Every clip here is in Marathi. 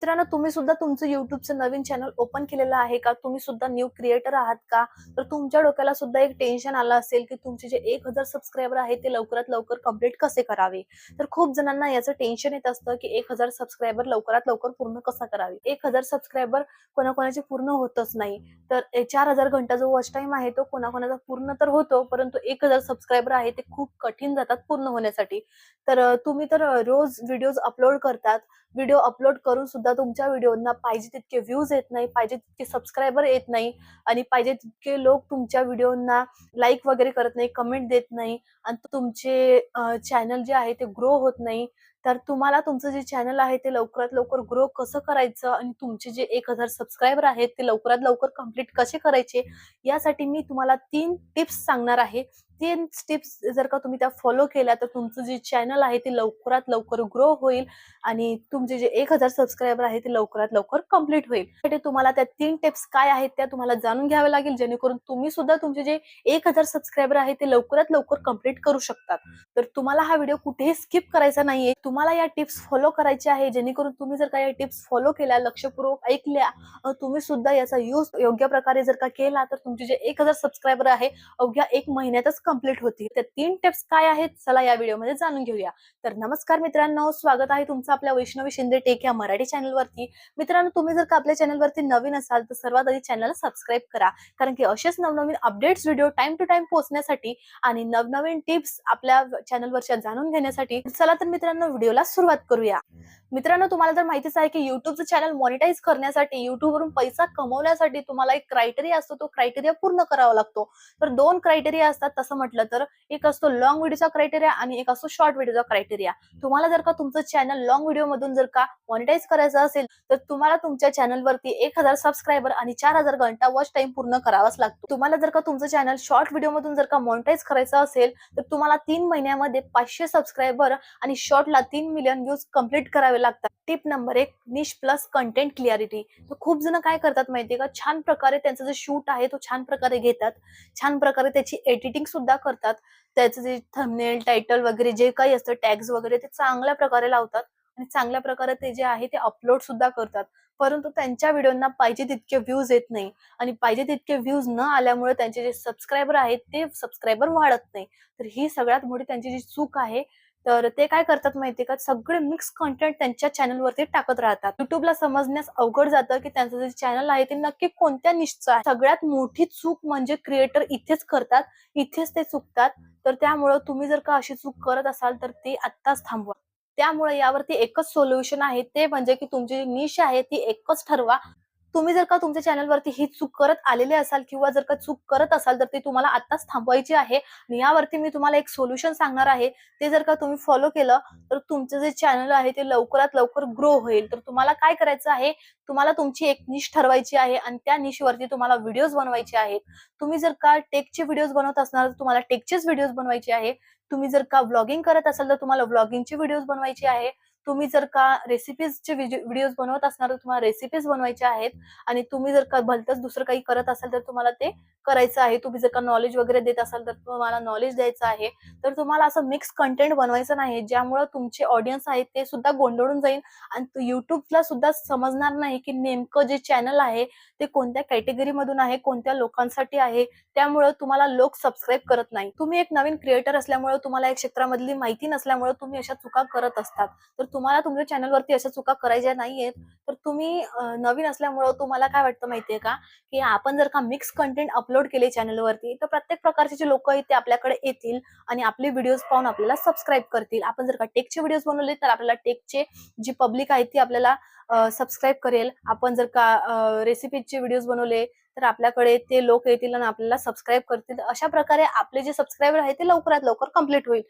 मित्रांनो, तुम्ही सुद्धा तुमचं YouTubeचं नवीन चॅनल ओपन केलेलं आहे का? तुम्ही सुद्धा न्यू क्रिएटर आहात का? तर तुमच्या डोक्याला सुद्धा एक टेन्शन आलं असेल, की तुमचे जे 1000 सबस्क्रायबर आहेत ते लवकरात लवकर कंप्लीट कसे करावे? तर खूप जणांना याचं टेन्शन येत असतं, की 1000 सबस्क्रायबर लवकरात लवकर पूर्ण कसा करावे? 1000 सबस्क्रायबर कोणाकोणाचे पूर्ण होतच नाही. तर 4000 घंटा जो वॉच टाईम आहे तो कोणाकोणाचा पूर्ण तर होतो, परंतु 1000 सबस्क्रायबर आहे ते खूप कठीण जातात पूर्ण होण्यासाठी. तर तुम्ही तर रोज व्हिडिओज अपलोड करतात. व्हिडिओ अपलोड करून सुद्धा तुमच्या व्हिडिओना पाहिजे तितके व्ह्यूज येत नाही, पाहिजे तितके सबस्क्रायबर येत नाही आणि पाहिजे तितके लोक तुमच्या व्हिडिओना लाईक वगैरे करत नाही, कमेंट देत नाही आणि तुमचे चॅनल जे आहे ते ग्रो होत नाही. तर तुम्हाला तुमचं जे चॅनल आहे ते लवकरात लवकर ग्रो कसं करायचं आणि तुमचे जे 1000 सबस्क्रायबर आहेत ते लवकरात लवकर कंप्लीट कसे करायचे, यासाठी मी तुम्हाला 3 टिप्स सांगणार आहे. 3 टिप्स जर का तुम्ही त्या फॉलो केल्या तर तुमचं जे चॅनल आहे ते लवकरात लवकर ग्रो होईल आणि तुमचे जे 1000 सबस्क्रायबर आहेत ते लवकरात लवकर कंप्लीट होईल. त्यासाठी तुम्हाला त्या 3 टिप्स काय आहेत त्या तुम्हाला जाणून घ्याव्या लागेल, जेणेकरून तुम्ही सुद्धा तुमचे जे 1000 सबस्क्रायबर आहेत ते लवकरात लवकर कंप्लीट करू शकतात. तर तुम्हाला हा व्हिडिओ कुठेही स्किप करायचा नाहीये. तुम्हाला या टिप्स फॉलो करायच्या आहे, जेणेकरून तुम्ही जर का या टिप्स फॉलो केल्या, लक्षपूर्वक ऐकल्या, तुम्ही सुद्धा याचा यूज योग्य प्रकारे जर का केला तर तुमचे जे 1000 सबस्क्रायबर आहे अवघ्या 1 महिन्यातच कंप्लीट होतील. त्या 3 टिप्स काय आहेत चला या व्हिडिओमध्ये जाणून घेऊया. तर नमस्कार मित्रांनो, स्वागत आहे तुमचं आपल्या वैष्णवी शिंदे टेक या मराठी चॅनलवरती. मित्रांनो, तुम्ही जर का आपल्या चॅनलवरती नवीन असाल तर सर्वात आधी चॅनलला सबस्क्राईब करा, कारण की असेच नवनवीन updates video time to time पोहोचण्यासाठी आणि नवनवीन टिप्स आपल्या चॅनलवरच्या जाणून घेण्यासाठी. चला तर मित्रांनो, व्हिडिओला सुरुवात करूया. मित्रांनो, तुम्हाला तर माहितीच आहे की YouTubeचं चॅनल मॉनिटाईज करण्यासाठी, YouTubeवरून पैसा कमवण्यासाठी तुम्हाला एक क्रायटेरिया असतो, तो क्रायटेरिया पूर्ण करावा लागतो. तर 2 क्रायटेरिया असतात तसं म्हटलं तर. एक असतो लाँग व्हिडिओचा क्रायटेरिया आणि एक असतो शॉर्ट व्हिडिओचा क्रायटेरिया. तुम्हाला जर का तुमचं चॅनल लाँग व्हिडिओ मधून जर का मॉनिटाईज करायचं असेल तर तुम्हाला तुमच्या चॅनलवरती 1000 सबस्क्रायबर आणि 4000 घंटा वॉच टाईम पूर्ण करावाच लागतो. तुम्हाला जर का तुमचं चॅनल शॉर्ट व्हिडिओ मधून जर का मॉनिटाईज करायचं असेल तर तुम्हाला 3 महिन्यामध्ये 500 सबस्क्रायबर आणि शॉर्टला 3 मिलियन व्ह्यूज कंप्लीट करावे लागतात. टिप नंबर 1, निश प्लस कंटेंट क्लिअरिटी. तर खूप जण काय करतात माहितीये का, छान प्रकारे त्यांचं जे शूट आहे तो छान प्रकारे घेतात, छान प्रकारे त्याची एडिटिंग सुद्धा करतात. त्याचं जे थंबनेल, टायटल वगैरे जे काही असतं, टॅग्स वगैरे ते चांगल्या प्रकारे लावतात आणि चांगल्या प्रकारे ते जे आहे ते अपलोड सुद्धा करतात. परंतु त्यांच्या व्हिडिओना पाहिजे तितके व्ह्यूज येत नाही आणि पाहिजे तितके व्ह्यूज न आल्यामुळे त्यांचे जे सबस्क्रायबर आहेत ते सबस्क्रायबर वाढत नाही. तर ही सगळ्यात मोठी त्यांची जी चूक आहे. तर ते काय करतात माहितीये का, सगळे मिक्स कंटेंट त्यांच्या चॅनलवरती टाकत राहतात. युट्यूबला समजण्यास अवघड जातं की त्यांचं जे चॅनल आहे ते नक्की कोणत्या निशचं आहे. सगळ्यात मोठी चूक म्हणजे क्रिएटर इथेच करतात, इथेच ते चुकतात. तर त्यामुळं तुम्ही जर का अशी चूक करत असाल तर ती आत्ताच थांबवा. त्यामुळे यावरती एकच सोल्युशन आहे, ते म्हणजे की तुमची जी निश आहे ती एकच ठरवा. तुम्ही जर का तुमच्या चॅनलवरती ही चूक करत आलेले असाल किंवा जर का चूक करत असाल तर ती तुम्हाला आत्ताच थांबवायची आहे आणि यावरती मी तुम्हाला एक सोल्युशन सांगणार आहे. ते जर का तुम्ही फॉलो केलं तर तुमचं जे चॅनल आहे ते लवकरात लवकर ग्रो होईल. तर तुम्हाला काय करायचं आहे, तुम्हाला तुमची एक निश ठरवायची आहे आणि त्या निशवरती तुम्हाला व्हिडिओज बनवायचे आहेत. तुम्ही जर का टेकचे व्हिडिओज बनवत असणार तर तुम्हाला टेकचेच व्हिडिओज बनवायचे आहे. तुम्ही जर का व्लॉगिंग करत असाल तर तुम्हाला व्लॉगिंगचे व्हिडिओज बनवायचे आहे. तुम्ही जर का रेसिपीजचे व्हिडिओज बनवत असणार तर तुम्हाला रेसिपीज बनवायच्या आहेत आणि तुम्ही जर का भलतंच दुसरं काही करत असाल तर तुम्हाला ते करायचं आहे. तुम्ही जर का नॉलेज वगैरे देत असाल तर तुम्हाला नॉलेज द्यायचं आहे. तर तुम्हाला असं मिक्स कंटेंट बनवायचं नाही, ज्यामुळे तुमचे ऑडियन्स आहेत ते सुद्धा गोंधळून जाईल आणि YouTubeला सुद्धा समजणार नाही की नेमकं जे चॅनल आहे ते कोणत्या कॅटेगरी मधून आहे, कोणत्या लोकांसाठी आहे. त्यामुळे तुम्हाला लोक सबस्क्राईब करत नाही. तुम्ही एक नवीन क्रिएटर असल्यामुळे, तुम्हाला या क्षेत्रामधली माहिती नसल्यामुळे तुम्ही अशा चुका करत असतात. तर तुम्हाला तुमच्या चॅनलवरती अशा चुका करायच्या नाहीयेत. तर तुम्ही नवीन असल्यामुळं तुम्हाला काय वाटतं माहितीये का, की आपण जर का मिक्स कंटेंट अपलोड केले चॅनलवरती तर प्रत्येक प्रकारचे जे लोक आहेत ते आपल्याकडे येतील आणि आपले व्हिडिओज पाहून आपल्याला सबस्क्राईब करतील. आपण जर का टेकचे व्हिडिओज बनवले तर आपल्याला टेकचे जी पब्लिक आहे ती आपल्याला सबस्क्राईब करेल. आपण जर का रेसिपीचे व्हिडिओज बनवले तर आपल्याकडे ते लोक येतील आणि आपल्याला सबस्क्राईब करतील. अशा प्रकारे आपले जे सबस्क्रायबर आहे ते लवकरात लवकर कंप्लीट होईल.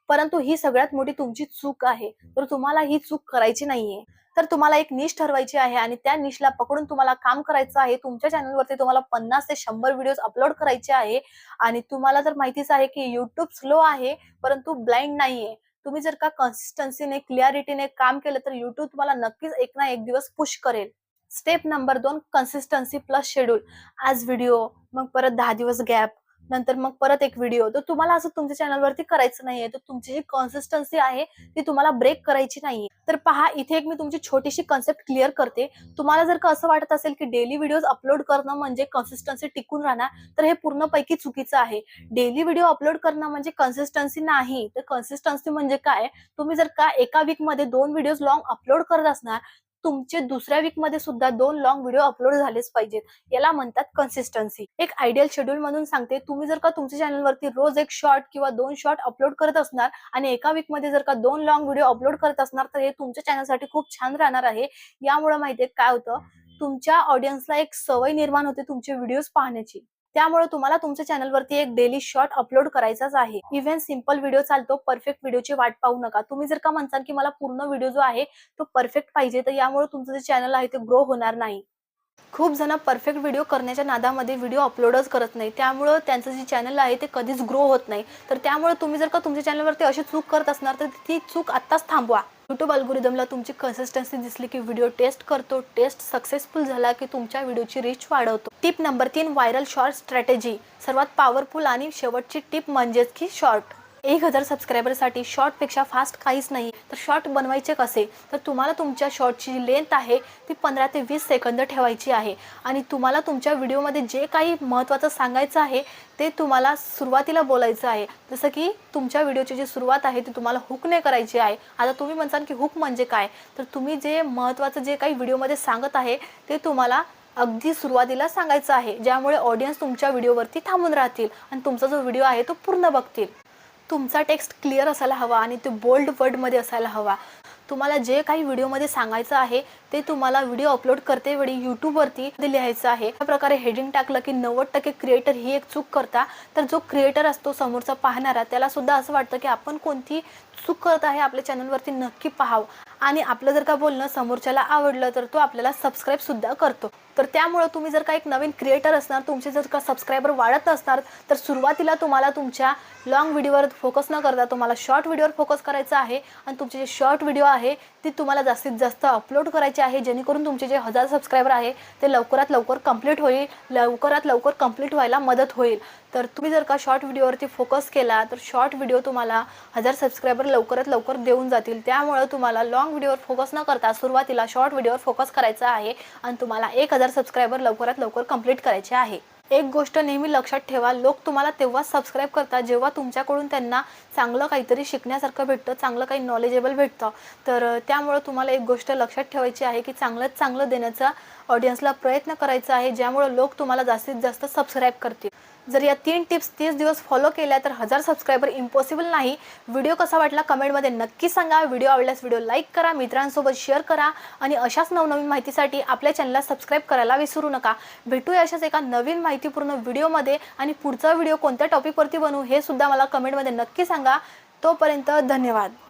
परंतु ही सगळ्यात मोठी तुमची चूक आहे. तर तुम्हाला ही चूक करायची नाहीये. तर तुम्हाला एक निश ठरवायची आहे आणि त्या निशला पकडून तुम्हाला काम करायचं आहे. तुमच्या चॅनलवरती तुम्हाला 50 ते 100 व्हिडिओज अपलोड करायचे आहे आणि तुम्हाला तर माहितीच आहे की YouTube स्लो आहे, परंतु ब्लाइंड नाहीये. तुम्ही जर का कन्सिस्टन्सीने, क्लिअरिटीने काम केलं तर YouTube तुम्हाला नक्कीच एक ना एक दिवस पुश करेल. Step number 2, consistency plus schedule. आज व्हिडिओ, मग परत 10 दिवस गॅप, नंतर मग परत एक व्हिडिओ. तर तुम्हाला असं तुमच्या चॅनलवरती करायचं नाहीये. तर तुमची जी कन्सिस्टन्सी आहे ती तुम्हाला ब्रेक करायची नाहीये. तर पहा, इथे एक मी तुमची छोटीशी कन्सेप्ट क्लिअर करते. तुम्हाला जर का असं वाटत असेल की डेली व्हिडिओज अपलोड करणं म्हणजे कन्सिस्टन्सी टिकून राहणार, तर हे पूर्णपैकी चुकीचं आहे. डेली व्हिडिओ अपलोड करणं म्हणजे कन्सिस्टन्सी नाही. तर कन्सिस्टन्सी म्हणजे काय? तुम्ही जर का एका वीकमध्ये 2 व्हिडिओज लाँग अपलोड करत असणार, तुमचे दुसऱ्या वीकमध्ये सुद्धा 2 लाँग व्हिडिओ अपलोड झालेच पाहिजेत. याला म्हणतात कन्सिस्टन्सी. एक आयडियल शेड्यूल म्हणून सांगते, तुम्ही जर का तुमच्या चॅनलवरती रोज 1 शॉर्ट किंवा 2 शॉर्ट अपलोड करत असणार आणि एका वीकमध्ये जर का 2 लाँग व्हिडिओ अपलोड करत असणार, तर हे तुमच्या चॅनलसाठी खूप छान राहणार आहे. यामुळे माहितीये काय होतं, तुमच्या ऑडियन्सला एक सवय निर्माण होते तुमचे व्हिडिओज पाहण्याची. त्यामुळे तुम्हाला तुमच्या चॅनलवरती एक डेली शॉर्ट अपलोड करायचाच आहे. इव्हन सिंपल व्हिडिओ चालतो, परफेक्ट व्हिडिओची वाट पाहू नका. तुम्ही जर का म्हणताल की मला पूर्ण व्हिडिओ जो आहे तो परफेक्ट पाहिजे, तर यामुळे तुमचं जे चॅनल आहे ते ग्रो होणार नाही. खूप जण परफेक्ट व्हिडिओ करण्याच्या नादामध्ये व्हिडिओ अपलोडच करत नाही. त्यामुळं त्यांचं जे चॅनल आहे ते कधीच ग्रो होत नाही. तर त्यामुळे तुम्ही जर का तुमच्या चॅनलवरती अशी चूक करत असणार, तर ती चूक आत्ताच थांबवा. YouTube अल्गोरिदमला तुमची कन्सिस्टन्सी दिसली की व्हिडिओ टेस्ट करतो. टेस्ट सक्सेसफुल झाला की तुमच्या व्हिडिओची रीच वाढवतो. Tip number 3, viral short strategy. सर्वात पॉवरफुल आणि शेवटची टिप म्हणजेच की शॉर्ट. 1000 सबस्क्रायबरसाठी शॉर्टपेक्षा फास्ट काहीच नाही. तर शॉर्ट बनवायचे कसे? तर तुम्हाला तुमच्या शॉर्टची जी लेंथ आहे ती 15 ते 20 सेकंद ठेवायची आहे आणि तुम्हाला तुमच्या व्हिडिओमध्ये जे काही महत्त्वाचं सांगायचं आहे ते तुम्हाला सुरुवातीला बोलायचं आहे. जसं की तुमच्या व्हिडिओची जी सुरुवात आहे ती तुम्हाला हुकने करायची आहे. आता तुम्ही म्हणसाल की हुक म्हणजे काय? तर तुम्ही जे महत्त्वाचं जे काही व्हिडिओमध्ये सांगत आहे ते तुम्हाला अगदी सुरुवातीला सांगायचं आहे, ज्यामुळे ऑडियन्स तुमच्या व्हिडिओवरती थांबून राहतील आणि तुमचा जो व्हिडिओ आहे तो पूर्ण बघतील. तुमचा टेक्स्ट क्लिअर असायला हवा आणि ते बोल्ड वर्डमध्ये असायला हवा. तुम्हाला जे काही व्हिडिओमध्ये सांगायचं आहे ते तुम्हाला व्हिडिओ अपलोड करतेवेळी YouTubeवरती लिहायचं आहे. अशा प्रकारे हेडिंग टाकलं की 90% क्रिएटर ही एक चूक करता. तर जो क्रिएटर असतो समोरचा पाहणारा, त्याला सुद्धा असं वाटतं की आपण कोणती चूक करत आहे, आपल्या चॅनलवरती नक्की पाहावं आणि आपलं जर का बोलणं समोरच्याला आवडलं तर तो आपल्याला सबस्क्राईब सुद्धा करतो. तर त्यामुळे तुम्ही जर का एक नवीन क्रिएटर असणार, तुमचे जर का सबस्क्रायबर वाढत असणार, तर सुरुवातीला तुम्हाला तुमच्या लाँग व्हिडिओवर फोकस न करता तुम्हाला शॉर्ट व्हिडिओवर फोकस करायचं आहे आणि तुमचे जे शॉर्ट व्हिडिओ आहे ती तुम्हाला जास्तीत जास्त अपलोड करायचे आहे, जेणेकरून तुमचे जे 1000 सबस्क्रायबर आहे ते लवकरात लवकर कंप्लीट होईल, लवकरात लवकर कंप्लीट व्हायला मदत होईल. तर तुम्ही जर का शॉर्ट व्हिडिओवरती फोकस केला तर शॉर्ट व्हिडिओ तुम्हाला 1000 सबस्क्रायबर लवकरात लवकर देऊन जातील. त्यामुळे तुम्हाला लाँग व्हिडिओवर फोकस न करता सुरुवातीला शॉर्ट व्हिडिओवर फोकस करायचा आहे आणि तुम्हाला 1000 सबस्क्रायबर लवकरात लवकर कंप्लीट करायचे आहे. एक गोष्ट नेहमी लक्षात ठेवा, लोक तुम्हाला तेव्हाच सबस्क्राईब करतात जेव्हा तुमच्याकडून त्यांना चांगलं काहीतरी शिकण्यासारखं भेटतं, चांगलं काही नॉलेजेबल भेटतं. तर त्यामुळे तुम्हाला एक गोष्ट लक्षात ठेवायची आहे की चांगल्यात चांगलं देण्याचा ऑडियन्सला प्रयत्न करायचा आहे, ज्यामुळे लोक तुम्हाला जास्तीत जास्त सबस्क्राईब करतील. जर या 3 टिप्स 30 दिवस फॉलो केल्या तर 1000 सबस्क्रायबर इम्पॉसिबल नाही. व्हिडिओ कसा वाटला कमेंटमध्ये नक्की सांगा. व्हिडिओ आवडल्यास व्हिडिओ लाईक करा, मित्रांसोबत शेअर करा आणि अशाच नवनवीन माहितीसाठी आपल्या चॅनलला सबस्क्राईब करायला विसरू नका. भेटूया अशाच एका नवीन माहितीपूर्ण व्हिडिओमध्ये आणि पुढचा व्हिडिओ कोणत्या टॉपिकवरती बनवू हे सुद्धा मला कमेंटमध्ये नक्की सांगा. तोपर्यंत धन्यवाद.